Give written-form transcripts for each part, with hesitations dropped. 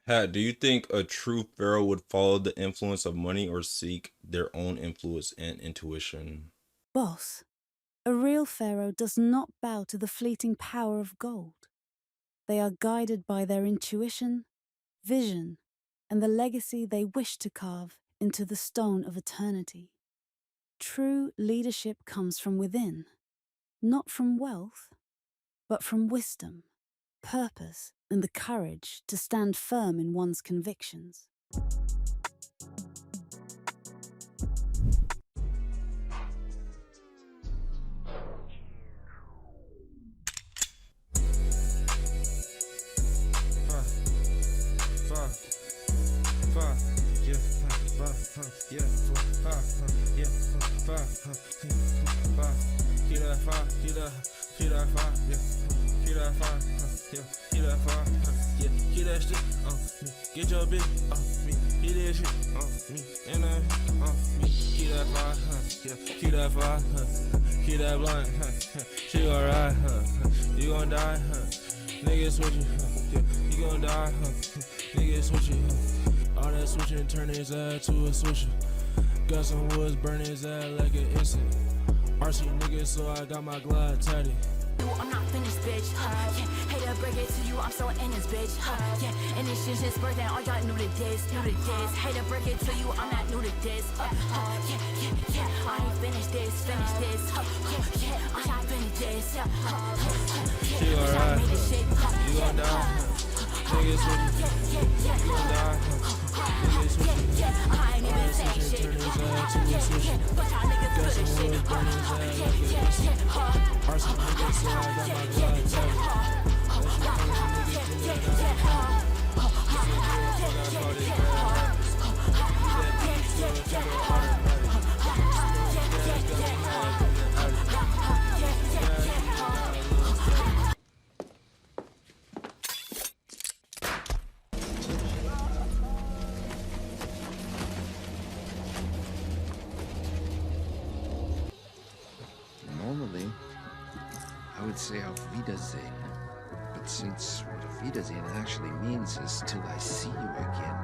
Hat, do you think a true pharaoh would follow the influence of money or seek their own influence and intuition? Boss, a real pharaoh does not bow to the fleeting power of gold. They are guided by their intuition, vision, and the legacy they wish to carve into the stone of eternity. True leadership comes from within, not from wealth, but from wisdom, purpose, and the courage to stand firm in one's convictions. Get your bitch off me, get that shit off me, and me. Keep that fire, keep that fire, keep that blunt, she gon' ride, you gon' die, nigga switching, you gon' die, nigga switching, all that switching turn his ass to a switcher. Got some woods, burn his ass like an insect. RC nigga, so I got my glide tatted. I'm not finished, bitch. Yeah, hate to break it to you, I'm so in this bitch. Yeah, and this shit's just birthday, all y'all new to this, new to this. Hate to break it to you, I'm not new to this. Yeah, I ain't finished this, finish this. Yeah, I'm not finished this. She gon' ride, you gon' die. Niggas switching, you gon' die. Niggas switching, I ain't even saying shit. turn his ass to a switcher. But y'all niggas Got good some as shit. woods, burn his ass like an insect. RC nigga, so I got my glide tatted. That shit crazy, niggas think that I Normally, I would say Auf Wiedersehen. But since what Auf Wiedersehen actually means is till I see you again,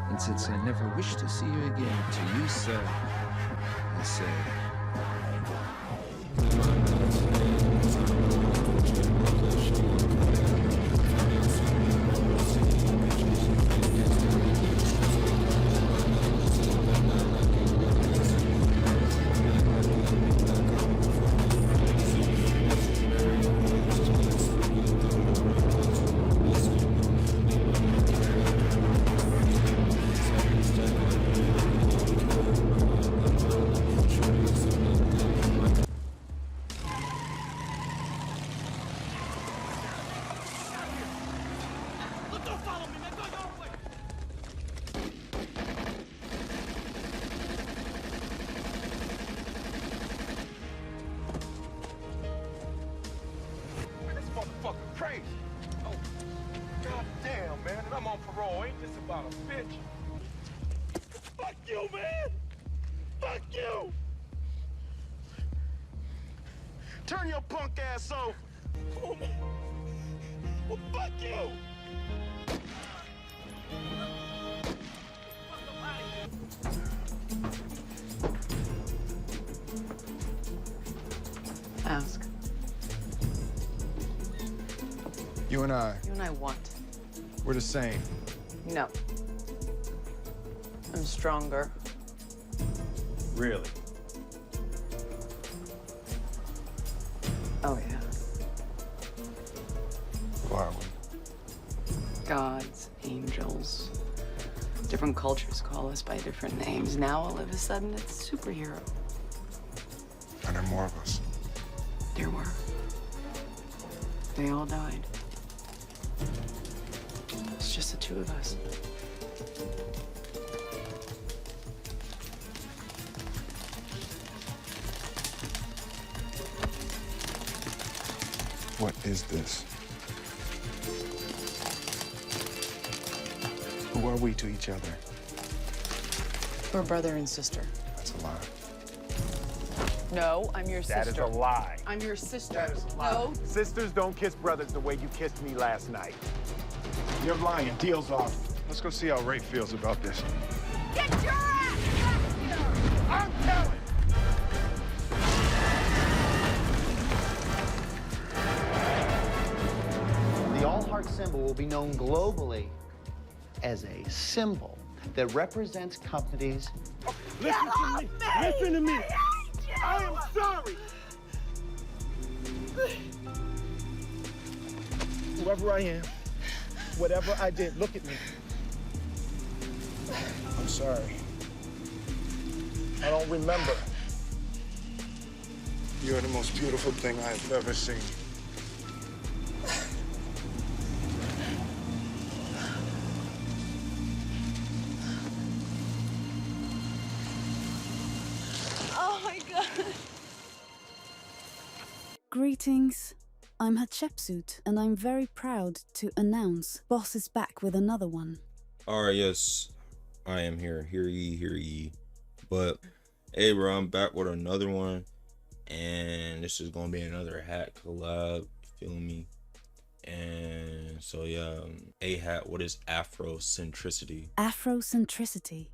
and since I never wish to see you again, to you, sir, I say, Crazy. Oh, goddamn, man. And I'm on parole. Ain't this about a bitch? Fuck you, man. Fuck you. Turn your punk ass over. Oh, man. Well, fuck you. Ask. You and I, You and I what? we're the same. No. I'm stronger. Really? Oh, yeah. Who are we? Gods, angels. Different cultures call us by different names. Now, all of a sudden, it's superhero. Are there more of us? There were. They all died. It's just the two of us. What is this? Who are we to each other? We're brother and sister. That's a lie. No, I'm your sister. That is a lie. I'm your sister. That is a lie. No. Sisters don't kiss brothers the way you kissed me last night. You're lying. Deal's off. Let's go see how Ray feels about this. Get your ass back here! I'm telling! The all-heart symbol will be known globally as a symbol that represents companies. Listen to me! Listen to me! I am sorry! Whoever I am, whatever I did, look at me. I'm sorry. I don't remember. You're the most beautiful thing I've ever seen. Oh my god. Greetings. I'm Hatshepsut, and I'm very proud to announce Boss is back with another one. Alright, yes, I am here. Hear ye, hear ye. But hey, bro, I'm back with another one, and this is gonna be another hat collab. You feel me? And so yeah, a hat. What is Afrocentricity? Afrocentricity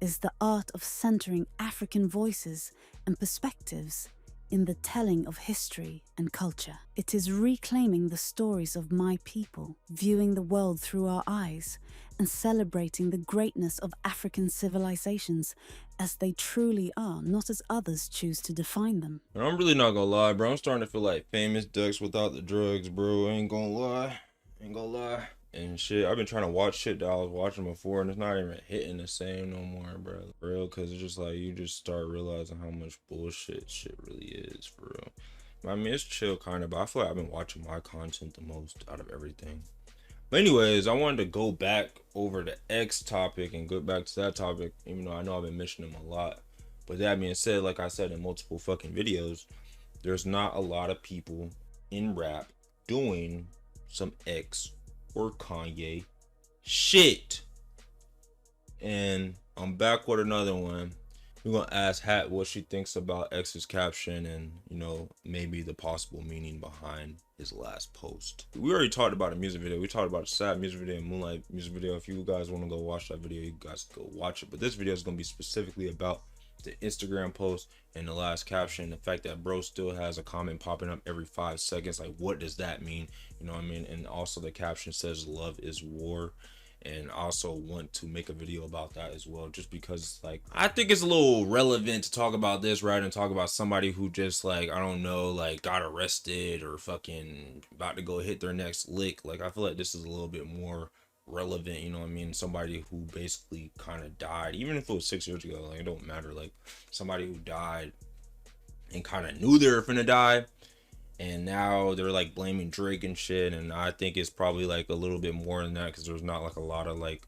is the art of centering African voices and perspectives in the telling of history and culture. It is reclaiming the stories of my people, viewing the world through our eyes, and celebrating the greatness of African civilizations as they truly are, not as others choose to define them. And I'm really not gonna lie, bro. I'm starting to feel like Famous Ducks without the drugs, bro. Ain't gonna lie. And shit, I've been trying to watch shit that I was watching before, and it's not even hitting the same no more, bro. For real, cause it's just like you just start realizing how much bullshit shit really is, for real. I mean, it's chill kind of, but I feel like I've been watching my content the most out of everything. But anyways, I wanted to go back over the X topic and go back to that topic, even though I know I've been mentioning them a lot. But that being said, like I said in multiple fucking videos, there's not a lot of people in rap doing some X or Kanye shit. And I'm back with another one. We're gonna ask Hat what she thinks about X's caption and, you know, maybe the possible meaning behind his last post. We already talked about a music video. We talked about a sad music video and Moonlight music video. If you guys want to go watch that video, you guys go watch it. But this video is gonna be specifically about the Instagram post and the last caption. The fact that bro still has a comment popping up every 5 seconds. Like, what does that mean? You know what I mean? And also the caption says love is war. And I also want to make a video about that as well, just because, like, I think it's a little relevant to talk about this rather than talk about somebody who just, like, I don't know, like, got arrested or fucking about to go hit their next lick. Like, I feel like this is a little bit more relevant, you know what I mean? Somebody who basically kind of died, even if it was 6 years ago, like, it don't matter. Like, somebody who died and kind of knew they were finna die, and now they're like blaming Drake and shit. And I think it's probably like a little bit more than that, because there's not like a lot of like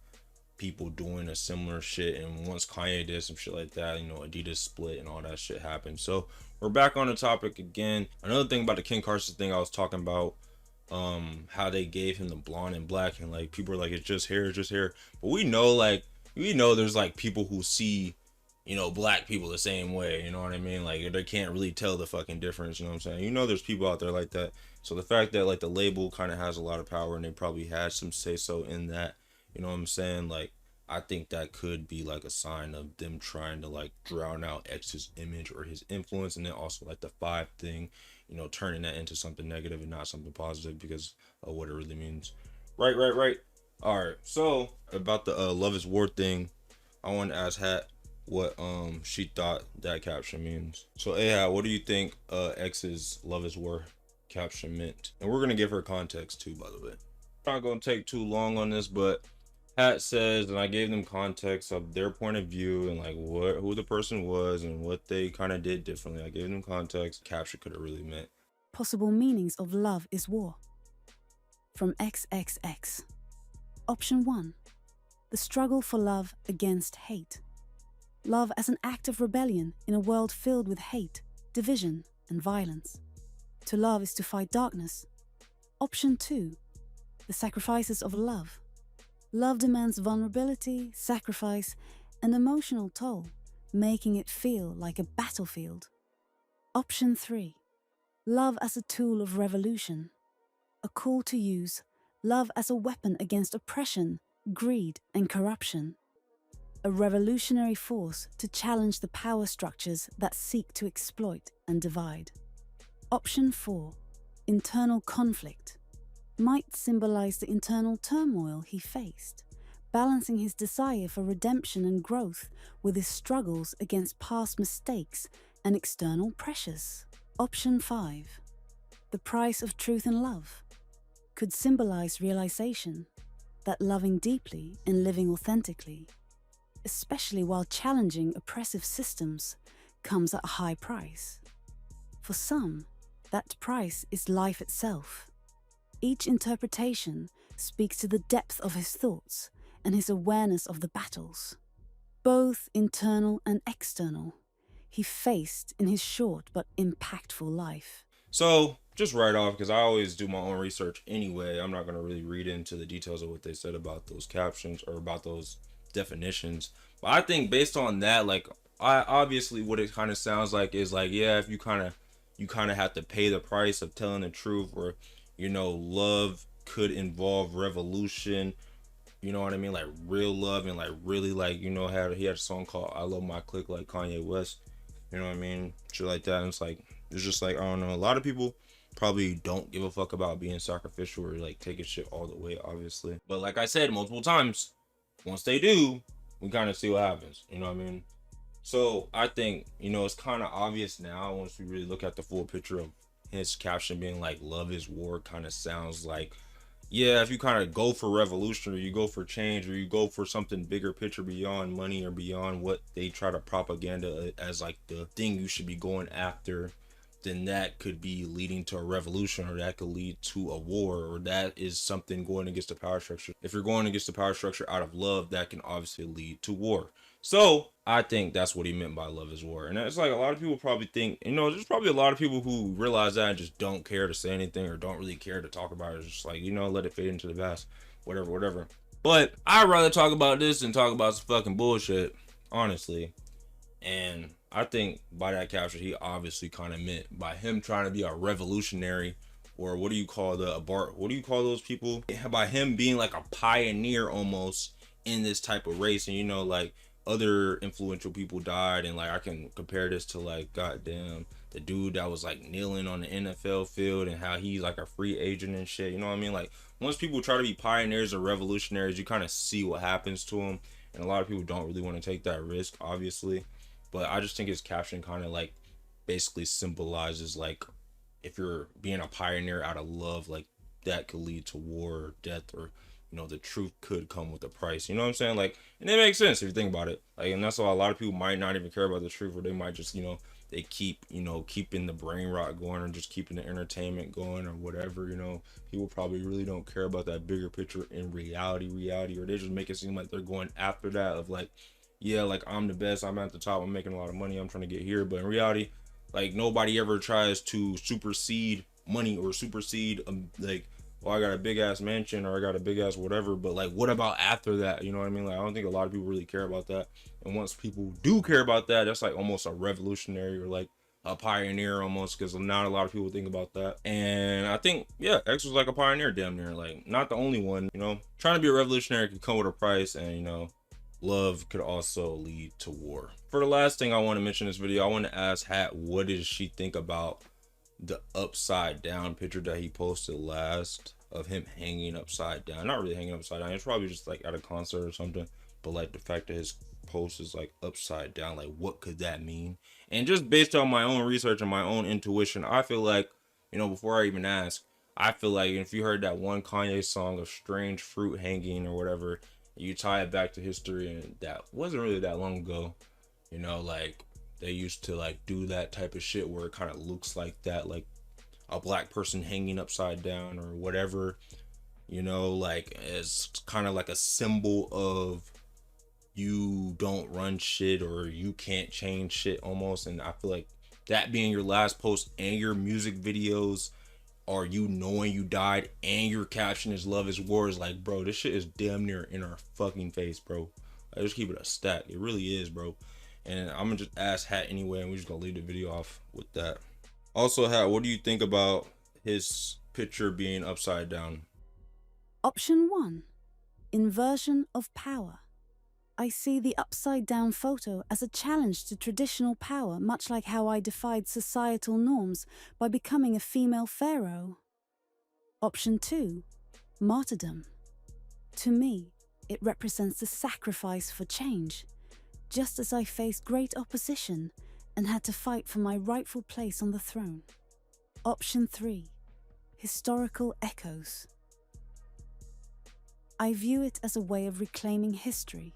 people doing a similar shit. And once Kanye did some shit like that, you know, Adidas split and all that shit happened. So we're back on the topic again. Another thing about the Ken Carson thing I was talking about, how they gave him the blonde and black, and like people are like, it's just hair, it's just hair. But we know, like, there's like people who see, you know, black people the same way, you know what I mean? Like, they can't really tell the fucking difference, you know what I'm saying? You know, there's people out there like that. So the fact that like the label kind of has a lot of power, and they probably had some say so in that, you know what I'm saying? Like, I think that could be like a sign of them trying to like drown out X's image or his influence. And then also like the 5 thing, you know, turning that into something negative and not something positive because of what it really means. Right. All right. So about the love is war thing, I want to ask Hat what she thought that caption means. So Hat, what do you think X's love is war caption meant? And we're gonna give her context too, by the way. I'm not gonna take too long on this, but Hat says, and I gave them context of their point of view and like who the person was and what they kind of did differently. I gave them context. Caption could have really meant. Possible meanings of love is war. From XXX. Option 1. The struggle for love against hate. Love as an act of rebellion in a world filled with hate, division, and violence. To love is to fight darkness. Option 2. The sacrifices of love. Love demands vulnerability, sacrifice, and emotional toll, making it feel like a battlefield. Option 3. Love as a tool of revolution. A call to use love as a weapon against oppression, greed, and corruption. A revolutionary force to challenge the power structures that seek to exploit and divide. Option 4, internal conflict, might symbolize the internal turmoil he faced, balancing his desire for redemption and growth with his struggles against past mistakes and external pressures. Option 5, the price of truth and love, could symbolize realization that loving deeply and living authentically, especially while challenging oppressive systems, comes at a high price. For some, that price is life itself. Each interpretation speaks to the depth of his thoughts and his awareness of the battles, both internal and external, he faced in his short but impactful life. So, just right off, because I always do my own research anyway, I'm not going to really read into the details of what they said about those captions or about those definitions. But I think based on that, like, I obviously what it kind of sounds like is like, yeah, if you kind of have to pay the price of telling the truth, or, you know, love could involve revolution, you know what I mean, like real love, and like really, like, you know, he had a song called I Love My Clique, like KanyeWest, you know what I mean, shit like that. And it's just like, I don't know, a lot of people probably don't give a fuck about being sacrificial or like taking shit all the way, obviously. But like I said multiple times, once they do, we kind of see what happens, you know what I mean. So I think, you know, it's kind of obvious now once we really look at the full picture of his caption being like love is war. Kind of sounds like, yeah, if you kind of go for revolution, or you go for change, or you go for something bigger picture beyond money or beyond what they try to propaganda as like the thing you should be going after, then that could be leading to a revolution, or that could lead to a war, or that is something going against the power structure. If you're going against the power structure out of love, that can obviously lead to war. So I think that's what he meant by love is war. And it's like a lot of people probably think, you know, there's probably a lot of people who realize that and just don't care to say anything, or don't really care to talk about it. It's just like, you know, let it fade into the past, whatever. But I'd rather talk about this than talk about some fucking bullshit, honestly. And I think by that caption, he obviously kind of meant by him trying to be a revolutionary, or what do you call what do you call those people? By him being like a pioneer almost in this type of race. And, you know, like, other influential people died, and like I can compare this to like, goddamn, the dude that was like kneeling on the NFL field, and how he's like a free agent and shit, you know what I mean? Like, once people try to be pioneers or revolutionaries, you kind of see what happens to them, and a lot of people don't really want to take that risk, obviously. But I just think his caption kind of like basically symbolizes like, if you're being a pioneer out of love, like that could lead to war or death, or, you know, the truth could come with a price, you know what I'm saying? Like, and it makes sense if you think about it. Like, and that's why a lot of people might not even care about the truth, or they might just, you know, they keep, you know, keeping the brain rot going, or just keeping the entertainment going, or whatever, you know. People probably really don't care about that bigger picture in reality, or they just make it seem like they're going after that of like, yeah, like, I'm the best, I'm at the top, I'm making a lot of money, I'm trying to get here. But in reality, like, nobody ever tries to supersede money, or supersede like, well, I got a big ass mansion, or I got a big ass whatever, but like, what about after that? You know what I mean? Like, I don't think a lot of people really care about that. And once people do care about that, that's like almost a revolutionary, or like a pioneer almost, because not a lot of people think about that. And I think, yeah, X was like a pioneer damn near, like, not the only one, you know. Trying to be a revolutionary could come with a price, and, you know, love could also lead to war. For the last thing I want to mention in this video, I want to ask Hat, what does she think about the upside down picture that he posted last, of him hanging upside down? Not really hanging upside down, it's probably just like at a concert or something, but like the fact that his post is like upside down, like, what could that mean? And just based on my own research and my own intuition, I feel like, you know, before I even ask, I feel like if you heard that one Kanye song of strange fruit hanging or whatever, you tie it back to history, and that wasn't really that long ago, you know, like, they used to like do that type of shit where it kind of looks like that, like a black person hanging upside down or whatever, you know, like, as kind of like a symbol of you don't run shit, or you can't change shit almost. And I feel like that being your last post, and your music videos are you knowing you died, and your caption is love is war, is like, bro, this shit is damn near in our fucking face, bro. I just keep it a stack. It really is, bro. And I'm gonna just ask Hat anyway, and we're just gonna leave the video off with that. Also, Hat, what do you think about his picture being upside down? Option 1. Inversion of power. I see the upside-down photo as a challenge to traditional power, much like how I defied societal norms by becoming a female pharaoh. Option 2. Martyrdom. To me, it represents the sacrifice for change, just as I faced great opposition and had to fight for my rightful place on the throne. Option 3. Historical echoes. I view it as a way of reclaiming history,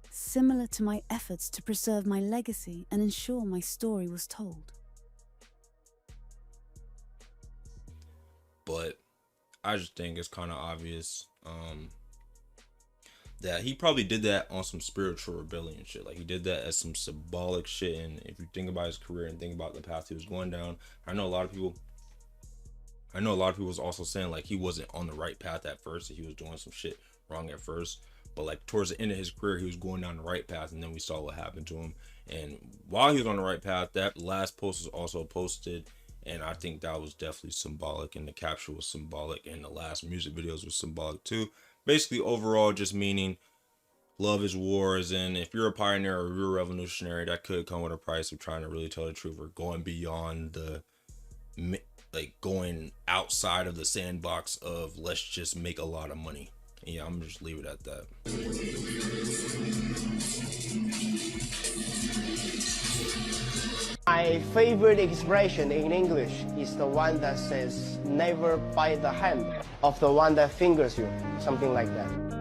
similar to my efforts to preserve my legacy and ensure my story was told. But I just think it's kind of obvious that he probably did that on some spiritual rebellion shit. Like, he did that as some symbolic shit. And if you think about his career and think about the path he was going down, I know a lot of people was also saying like he wasn't on the right path at first, that he was doing some shit wrong at first, but like towards the end of his career he was going down the right path, and then we saw what happened to him. And while he was on the right path, that last post was also posted, and I think that was definitely symbolic, and the caption was symbolic, and the last music videos was symbolic too. Basically overall just meaning love is war, as in if you're a pioneer or you're a revolutionary, that could come with a price of trying to really tell the truth or going beyond the, like, going outside of the sandbox of let's just make a lot of money. And yeah, I'm gonna just leave it at that. My favorite expression in English is the one that says never bite the hand of the one that fingers you, something like that.